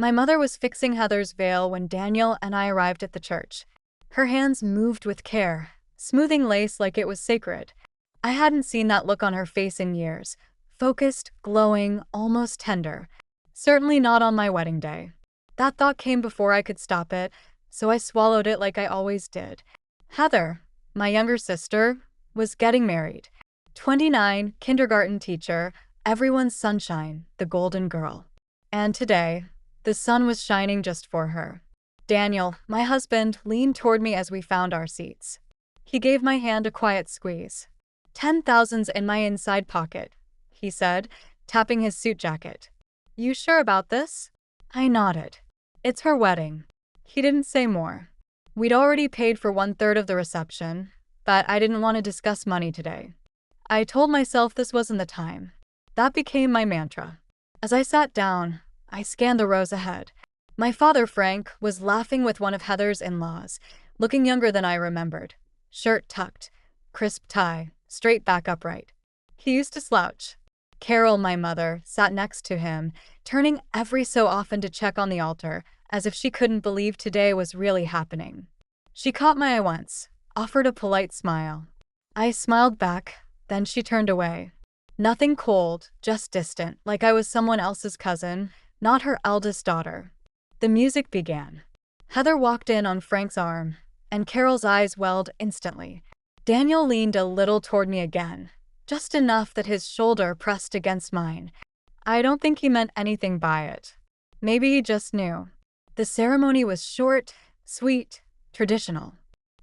My mother was fixing Heather's veil when Daniel and I arrived at the church. Her hands moved with care, smoothing lace like it was sacred. I hadn't seen that look on her face in years. Focused, glowing, almost tender. Certainly not on my wedding day. That thought came before I could stop it, so I swallowed it like I always did. Heather, my younger sister, was getting married. 29, kindergarten teacher, everyone's sunshine, the golden girl. And today, the sun was shining just for her. Daniel, my husband, leaned toward me as we found our seats. He gave my hand a quiet squeeze. 10,000's in my inside pocket, he said, tapping his suit jacket. You sure about this? I nodded. It's her wedding. He didn't say more. We'd already paid for 1/3 of the reception, but I didn't want to discuss money today. I told myself this wasn't the time. That became my mantra. As I sat down, I scanned the rows ahead. My father, Frank, was laughing with one of Heather's in-laws, looking younger than I remembered. Shirt tucked, crisp tie, straight back upright. He used to slouch. Carol, my mother, sat next to him, turning every so often to check on the altar, as if she couldn't believe today was really happening. She caught my eye once, offered a polite smile. I smiled back, then she turned away. Nothing cold, just distant, like I was someone else's cousin, not her eldest daughter. The music began. Heather walked in on Frank's arm, and Carol's eyes welled instantly. Daniel leaned a little toward me again, just enough that his shoulder pressed against mine. I don't think he meant anything by it. Maybe he just knew. The ceremony was short, sweet, traditional.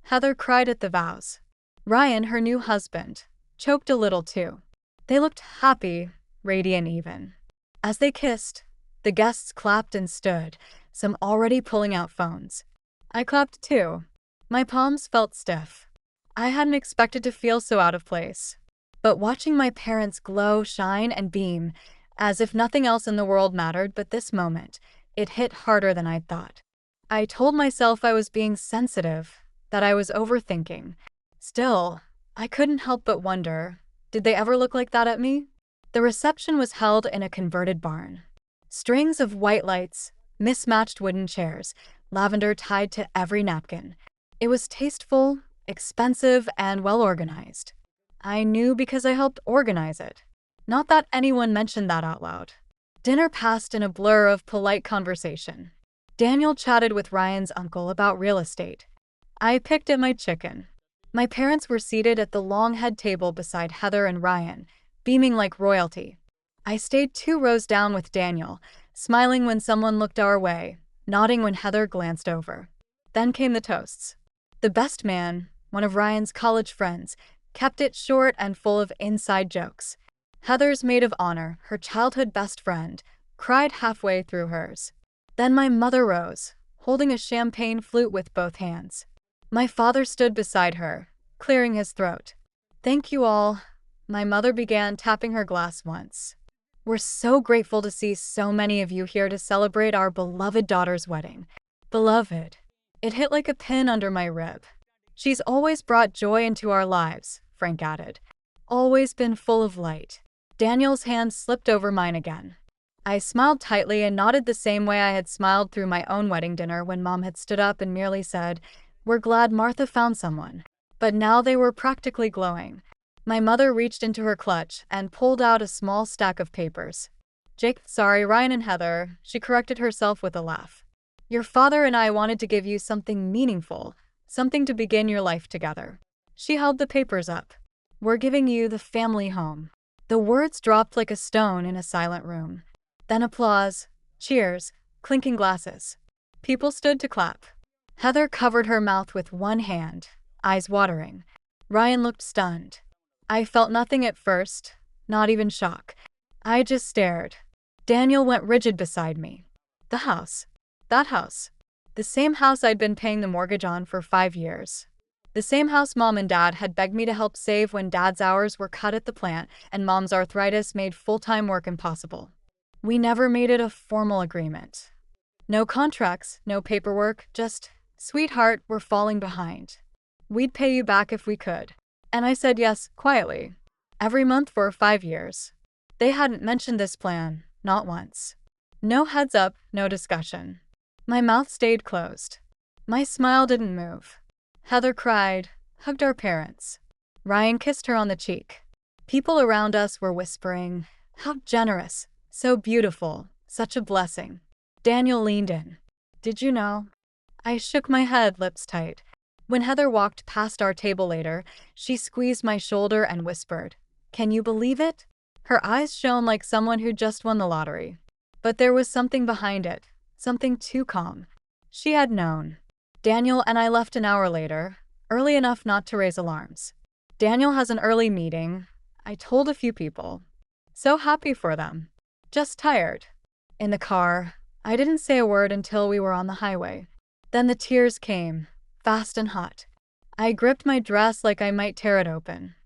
Heather cried at the vows. Ryan, her new husband, choked a little too. They looked happy, radiant even. As they kissed, the guests clapped and stood, some already pulling out phones. I clapped too. My palms felt stiff. I hadn't expected to feel so out of place. But watching my parents glow, shine, and beam, as if nothing else in the world mattered but this moment, it hit harder than I'd thought. I told myself I was being sensitive, that I was overthinking. Still, I couldn't help but wonder, did they ever look like that at me? The reception was held in a converted barn. Strings of white lights, mismatched wooden chairs, lavender tied to every napkin. It was tasteful, expensive, and well-organized. I knew because I helped organize it. Not that anyone mentioned that out loud. Dinner passed in a blur of polite conversation. Daniel chatted with Ryan's uncle about real estate. I picked at my chicken. My parents were seated at the long head table beside Heather and Ryan, beaming like royalty. I stayed 2 rows down with Daniel, smiling when someone looked our way, nodding when Heather glanced over. Then came the toasts. The best man, one of Ryan's college friends, kept it short and full of inside jokes. Heather's maid of honor, her childhood best friend, cried halfway through hers. Then my mother rose, holding a champagne flute with both hands. My father stood beside her, clearing his throat. Thank you all, my mother began, tapping her glass once. We're so grateful to see so many of you here to celebrate our beloved daughter's wedding. Beloved. It hit like a pin under my rib. She's always brought joy into our lives, Frank added. Always been full of light. Daniel's hand slipped over mine again. I smiled tightly and nodded the same way I had smiled through my own wedding dinner when Mom had stood up and merely said, "We're glad Martha found someone." But now they were practically glowing. My mother reached into her clutch and pulled out a small stack of papers. Sorry, Ryan and Heather, she corrected herself with a laugh. Your father and I wanted to give you something meaningful, something to begin your life together. She held the papers up. We're giving you the family home. The words dropped like a stone in a silent room. Then applause, cheers, clinking glasses. People stood to clap. Heather covered her mouth with one hand, eyes watering. Ryan looked stunned. I felt nothing at first, not even shock. I just stared. Daniel went rigid beside me. The house. That house. The same house I'd been paying the mortgage on for 5 years. The same house Mom and Dad had begged me to help save when Dad's hours were cut at the plant and Mom's arthritis made full-time work impossible. We never made it a formal agreement. No contracts, no paperwork, just, "Sweetheart, we're falling behind. We'd pay you back if we could." And I said yes, quietly. Every month for 5 years. They hadn't mentioned this plan, not once. No heads up, no discussion. My mouth stayed closed. My smile didn't move. Heather cried, hugged our parents. Ryan kissed her on the cheek. People around us were whispering, "How generous, so beautiful, such a blessing." Daniel leaned in. "Did you know?" I shook my head, lips tight. When Heather walked past our table later, she squeezed my shoulder and whispered, "Can you believe it?" Her eyes shone like someone who just won the lottery. But there was something behind it, something too calm. She had known. Daniel and I left an hour later, early enough not to raise alarms. Daniel has an early meeting, I told a few people. So happy for them. Just tired. In the car, I didn't say a word until we were on the highway. Then the tears came, fast and hot. I gripped my dress like I might tear it open.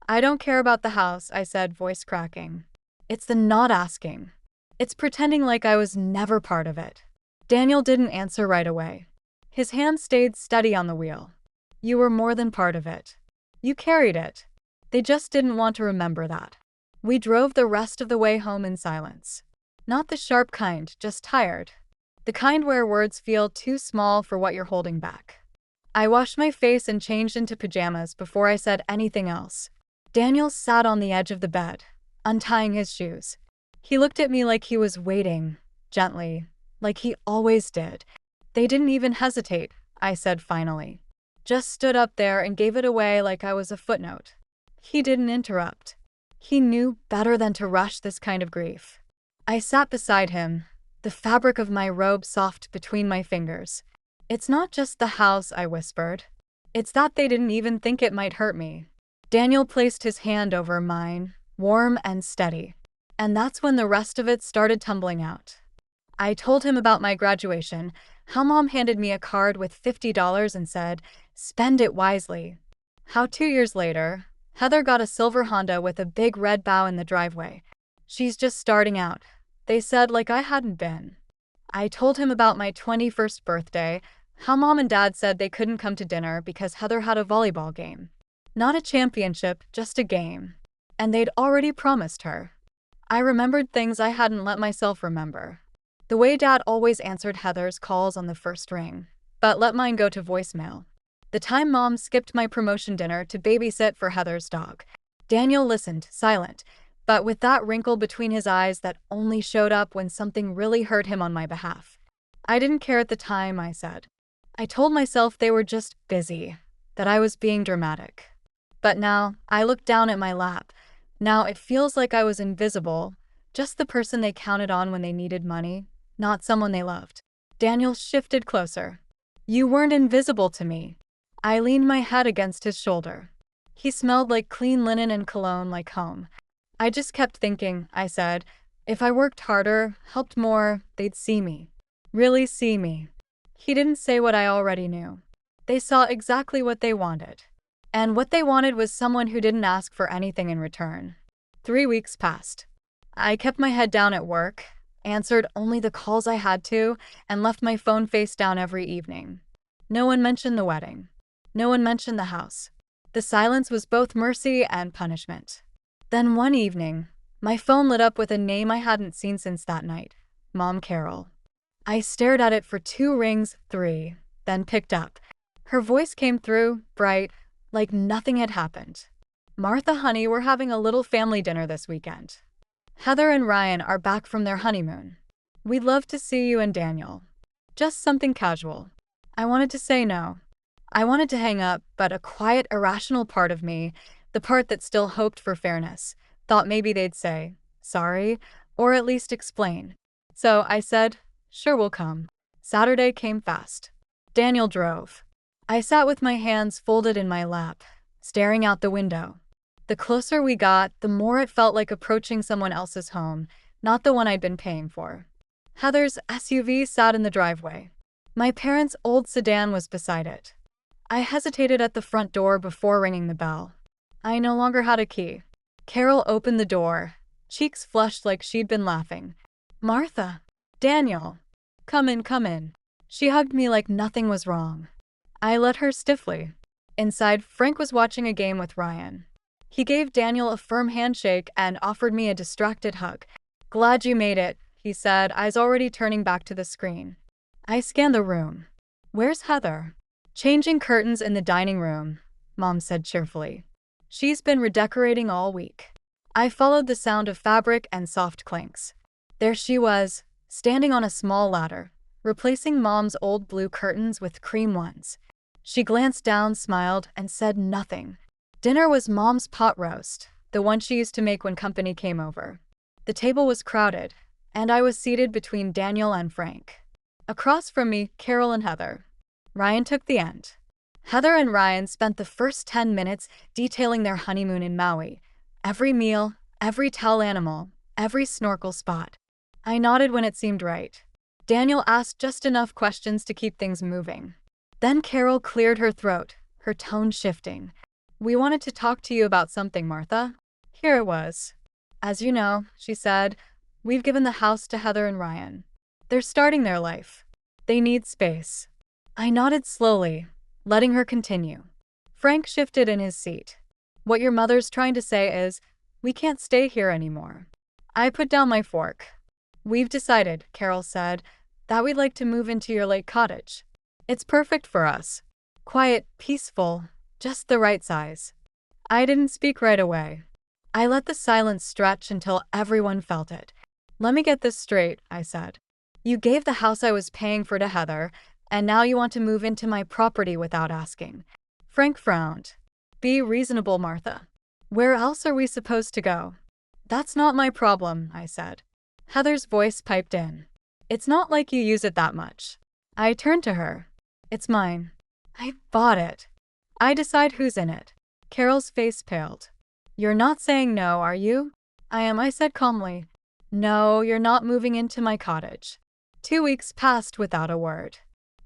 "I don't care about the house," I said, voice cracking. "It's the not asking. It's pretending like I was never part of it." Daniel didn't answer right away. His hand stayed steady on the wheel. "You were more than part of it. You carried it. They just didn't want to remember that." We drove the rest of the way home in silence. Not the sharp kind, just tired. The kind where words feel too small for what you're holding back. I washed my face and changed into pajamas before I said anything else. Daniel sat on the edge of the bed, untying his shoes. He looked at me like he was waiting, gently, like he always did. "They didn't even hesitate," I said finally. "Just stood up there and gave it away like I was a footnote." He didn't interrupt. He knew better than to rush this kind of grief. I sat beside him, the fabric of my robe soft between my fingers. "It's not just the house," I whispered. "It's that they didn't even think it might hurt me." Daniel placed his hand over mine, warm and steady. And that's when the rest of it started tumbling out. I told him about my graduation, how Mom handed me a card with $50 and said, "Spend it wisely." How 2 years later, Heather got a silver Honda with a big red bow in the driveway. "She's just starting out," they said, like I hadn't been. I told him about my 21st birthday, how Mom and Dad said they couldn't come to dinner because Heather had a volleyball game. Not a championship, just a game. And they'd already promised her. I remembered things I hadn't let myself remember. The way Dad always answered Heather's calls on the first ring, but let mine go to voicemail. The time Mom skipped my promotion dinner to babysit for Heather's dog. Daniel listened, silent, but with that wrinkle between his eyes that only showed up when something really hurt him on my behalf. "I didn't care at the time," I said. I told myself they were just busy, that I was being dramatic. But now, I look down at my lap. Now it feels like I was invisible, just the person they counted on when they needed money, not someone they loved. Daniel shifted closer. "You weren't invisible to me." I leaned my head against his shoulder. He smelled like clean linen and cologne, like home. "I just kept thinking," I said, "if I worked harder, helped more, they'd see me. Really see me." He didn't say what I already knew. They saw exactly what they wanted. And what they wanted was someone who didn't ask for anything in return. 3 weeks passed. I kept my head down at work, answered only the calls I had to, and left my phone face down every evening. No one mentioned the wedding. No one mentioned the house. The silence was both mercy and punishment. Then one evening, my phone lit up with a name I hadn't seen since that night. Mom Carol. I stared at it for 2 rings, 3, then picked up. Her voice came through, bright, like nothing had happened. "Martha, honey, we're having a little family dinner this weekend. Heather and Ryan are back from their honeymoon. We'd love to see you and Daniel. Just something casual." I wanted to say no. I wanted to hang up, but a quiet, irrational part of me, the part that still hoped for fairness, thought maybe they'd say, "Sorry," or at least explain. So I said, "Sure, we'll come." Saturday came fast. Daniel drove. I sat with my hands folded in my lap, staring out the window. The closer we got, the more it felt like approaching someone else's home, not the one I'd been paying for. Heather's SUV sat in the driveway. My parents' old sedan was beside it. I hesitated at the front door before ringing the bell. I no longer had a key. Carol opened the door, cheeks flushed like she'd been laughing. "Martha." "Daniel." Come in, come in." She hugged me like nothing was wrong. I let her stiffly. Inside, Frank was watching a game with Ryan. He gave Daniel a firm handshake and offered me a distracted hug. "Glad you made it," he said, eyes already turning back to the screen. I scanned the room. Where's Heather? Changing curtains in the dining room, Mom said cheerfully. She's been redecorating all week. I followed the sound of fabric and soft clinks. There she was, standing on a small ladder, replacing Mom's old blue curtains with cream ones. She glanced down, smiled, and said nothing. Dinner was Mom's pot roast, the one she used to make when company came over. The table was crowded, and I was seated between Daniel and Frank. Across from me, Carol and Heather. Ryan took the end. Heather and Ryan spent the first 10 minutes detailing their honeymoon in Maui. Every meal, every towel animal, every snorkel spot. I nodded when it seemed right. Daniel asked just enough questions to keep things moving. Then Carol cleared her throat, her tone shifting. We wanted to talk to you about something, Martha. Here it was. As you know, she said, we've given the house to Heather and Ryan. They're starting their life. They need space. I nodded slowly, letting her continue. Frank shifted in his seat. What your mother's trying to say is, we can't stay here anymore. I put down my fork. We've decided, Carol said, that we'd like to move into your lake cottage. It's perfect for us. Quiet, peaceful, just the right size. I didn't speak right away. I let the silence stretch until everyone felt it. Let me get this straight, I said. You gave the house I was paying for to Heather, and now you want to move into my property without asking. Frank frowned. Be reasonable, Martha. Where else are we supposed to go? That's not my problem, I said. Heather's voice piped in. It's not like you use it that much. I turned to her. It's mine. I bought it. I decide who's in it. Carol's face paled. You're not saying no, are you? I am, I said calmly. No, you're not moving into my cottage. 2 weeks passed without a word.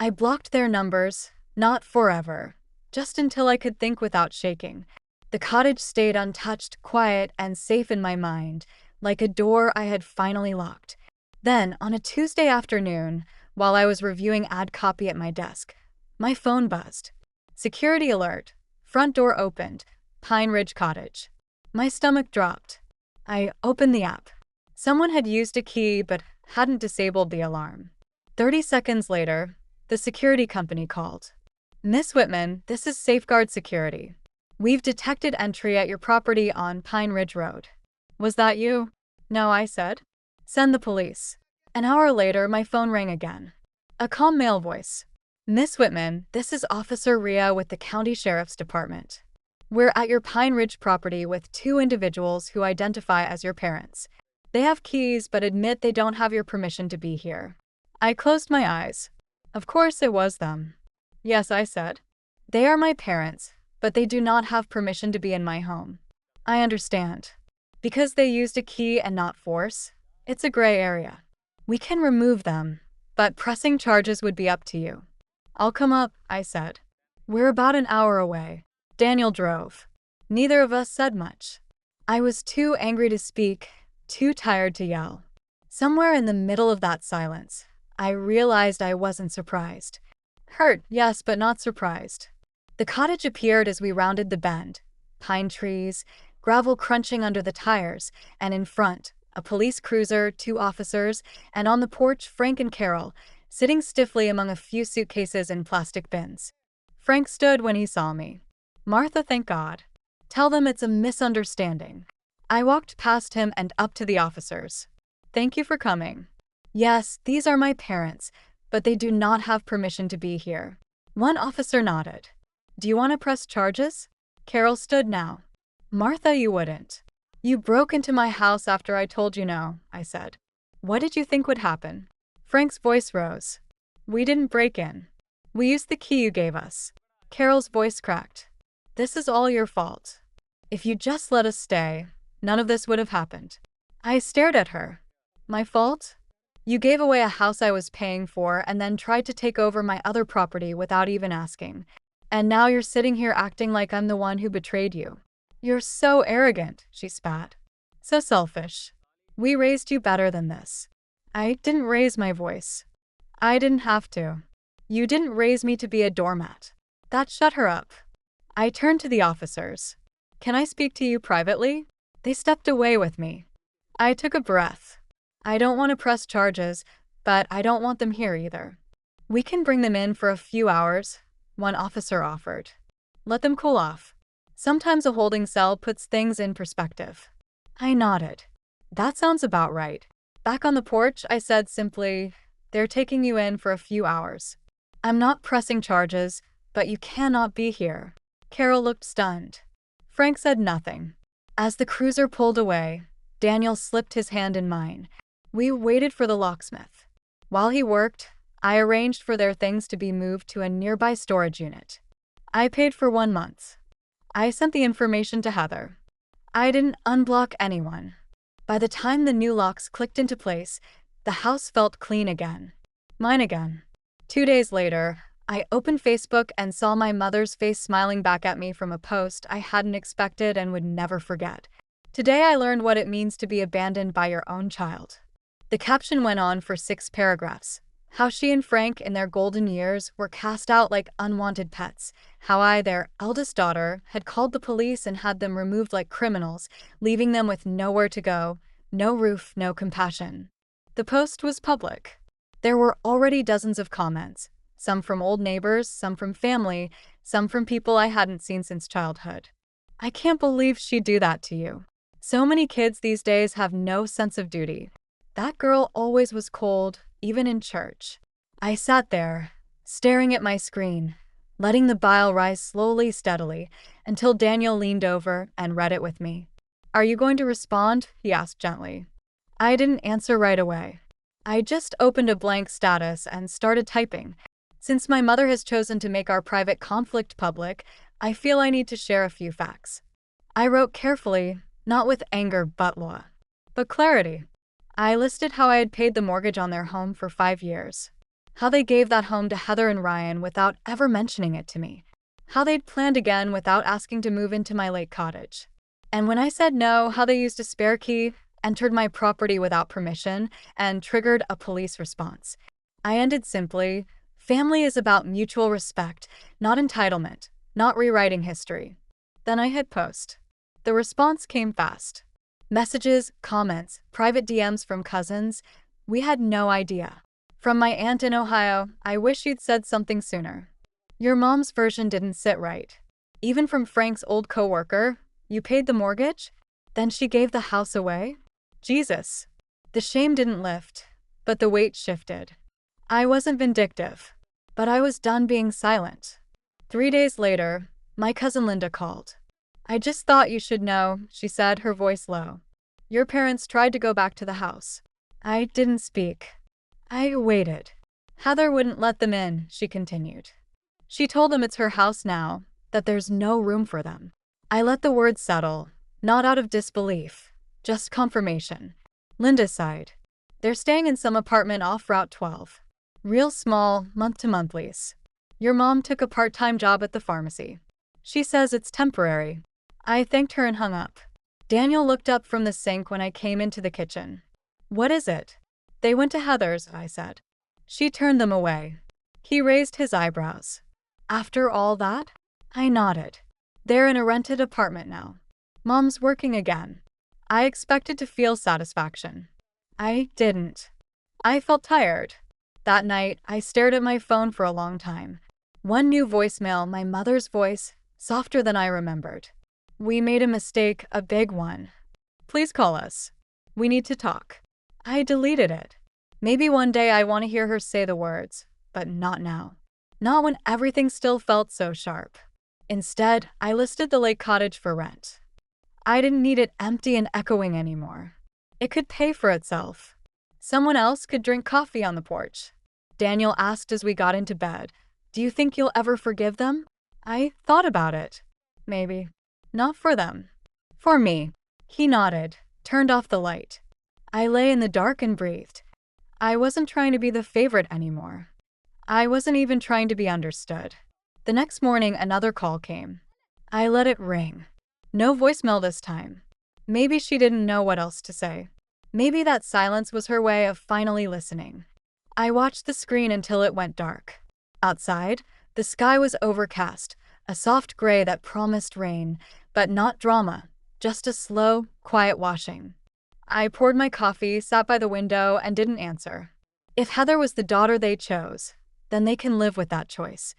I blocked their numbers, not forever, just until I could think without shaking. The cottage stayed untouched, quiet, and safe in my mind, like a door I had finally locked. Then, on a Tuesday afternoon, while I was reviewing ad copy at my desk, my phone buzzed. Security alert. Front door opened. Pine Ridge Cottage. My stomach dropped. I opened the app. Someone had used a key but hadn't disabled the alarm. 30 seconds later, the security company called. Miss Whitman, this is Safeguard Security. We've detected entry at your property on Pine Ridge Road. Was that you? No, I said. Send the police. An hour later, my phone rang again. A calm male voice. Miss Whitman, this is Officer Rhea with the County Sheriff's Department. We're at your Pine Ridge property with 2 individuals who identify as your parents. They have keys but admit they don't have your permission to be here. I closed my eyes. Of course it was them. Yes, I said. They are my parents, but they do not have permission to be in my home. I understand. Because they used a key and not force, it's a gray area. We can remove them, but pressing charges would be up to you. I'll come up, I said. We're about an hour away. Daniel drove. Neither of us said much. I was too angry to speak, too tired to yell. Somewhere in the middle of that silence, I realized I wasn't surprised. Hurt, yes, but not surprised. The cottage appeared as we rounded the bend. Pine trees, gravel crunching under the tires, and in front, a police cruiser, 2 officers, and on the porch, Frank and Carol, sitting stiffly among a few suitcases and plastic bins. Frank stood when he saw me. Martha, thank God. Tell them it's a misunderstanding. I walked past him and up to the officers. Thank you for coming. Yes, these are my parents, but they do not have permission to be here. One officer nodded. Do you want to press charges? Carol stood now. Martha, you wouldn't. You broke into my house after I told you no, I said. What did you think would happen? Frank's voice rose. We didn't break in. We used the key you gave us. Carol's voice cracked. This is all your fault. If you just let us stay, none of this would have happened. I stared at her. My fault? You gave away a house I was paying for and then tried to take over my other property without even asking. And now you're sitting here acting like I'm the one who betrayed you. You're so arrogant, she spat. So selfish. We raised you better than this. I didn't raise my voice. I didn't have to. You didn't raise me to be a doormat. That shut her up. I turned to the officers. Can I speak to you privately? They stepped away with me. I took a breath. I don't want to press charges, but I don't want them here either. We can bring them in for a few hours, one officer offered. Let them cool off. Sometimes a holding cell puts things in perspective. I nodded. That sounds about right. Back on the porch, I said simply, they're taking you in for a few hours. I'm not pressing charges, but you cannot be here. Carol looked stunned. Frank said nothing. As the cruiser pulled away, Daniel slipped his hand in mine. We waited for the locksmith. While he worked, I arranged for their things to be moved to a nearby storage unit. I paid for 1 month. I sent the information to Heather. I didn't unblock anyone. By the time the new locks clicked into place, the house felt clean again. Mine again. 2 days later, I opened Facebook and saw my mother's face smiling back at me from a post I hadn't expected and would never forget. Today I learned what it means to be abandoned by your own child. The caption went on for 6 paragraphs. How she and Frank in their golden years were cast out like unwanted pets. How I, their eldest daughter, had called the police and had them removed like criminals, leaving them with nowhere to go, no roof, no compassion. The post was public. There were already dozens of comments, some from old neighbors, some from family, some from people I hadn't seen since childhood. I can't believe she'd do that to you. So many kids these days have no sense of duty. That girl always was cold, even in church. I sat there, staring at my screen, letting the bile rise slowly, steadily, until Daniel leaned over and read it with me. Are you going to respond? He asked gently. I didn't answer right away. I just opened a blank status and started typing. Since my mother has chosen to make our private conflict public, I feel I need to share a few facts. I wrote carefully, not with anger but law. But clarity. I listed how I had paid the mortgage on their home for 5 years. How they gave that home to Heather and Ryan without ever mentioning it to me. How they'd planned again without asking to move into my lake cottage. And when I said no, how they used a spare key, entered my property without permission, and triggered a police response. I ended simply, family is about mutual respect, not entitlement, not rewriting history. Then I hit post. The response came fast. Messages, comments, private DMs from cousins. We had no idea. From my aunt in Ohio, I wish you'd said something sooner. Your mom's version didn't sit right. Even from Frank's old coworker, you paid the mortgage? Then she gave the house away? Jesus. The shame didn't lift, but the weight shifted. I wasn't vindictive, but I was done being silent. 3 days later, my cousin Linda called. I just thought you should know, she said, her voice low. Your parents tried to go back to the house. I didn't speak. I waited. Heather wouldn't let them in, she continued. She told them it's her house now, that there's no room for them. I let the words settle, not out of disbelief, just confirmation. Linda sighed. They're staying in some apartment off Route 12. Real small, month-to-month lease. Your mom took a part-time job at the pharmacy. She says it's temporary. I thanked her and hung up. Daniel looked up from the sink when I came into the kitchen. What is it? They went to Heather's, I said. She turned them away. He raised his eyebrows. After all that? I nodded. They're in a rented apartment now. Mom's working again. I expected to feel satisfaction. I didn't. I felt tired. That night, I stared at my phone for a long time. One new voicemail, my mother's voice, softer than I remembered. We made a mistake, a big one. Please call us. We need to talk. I deleted it. Maybe one day I want to hear her say the words, but not now. Not when everything still felt so sharp. Instead, I listed the lake cottage for rent. I didn't need it empty and echoing anymore. It could pay for itself. Someone else could drink coffee on the porch. Daniel asked as we got into bed, do you think you'll ever forgive them? I thought about it. Maybe. Not for them. For me. He nodded, turned off the light. I lay in the dark and breathed. I wasn't trying to be the favorite anymore. I wasn't even trying to be understood. The next morning, another call came. I let it ring. No voicemail this time. Maybe she didn't know what else to say. Maybe that silence was her way of finally listening. I watched the screen until it went dark. Outside, the sky was overcast, a soft gray that promised rain, but not drama, just a slow, quiet washing. I poured my coffee, sat by the window, and didn't answer. If Heather was the daughter they chose, then they can live with that choice.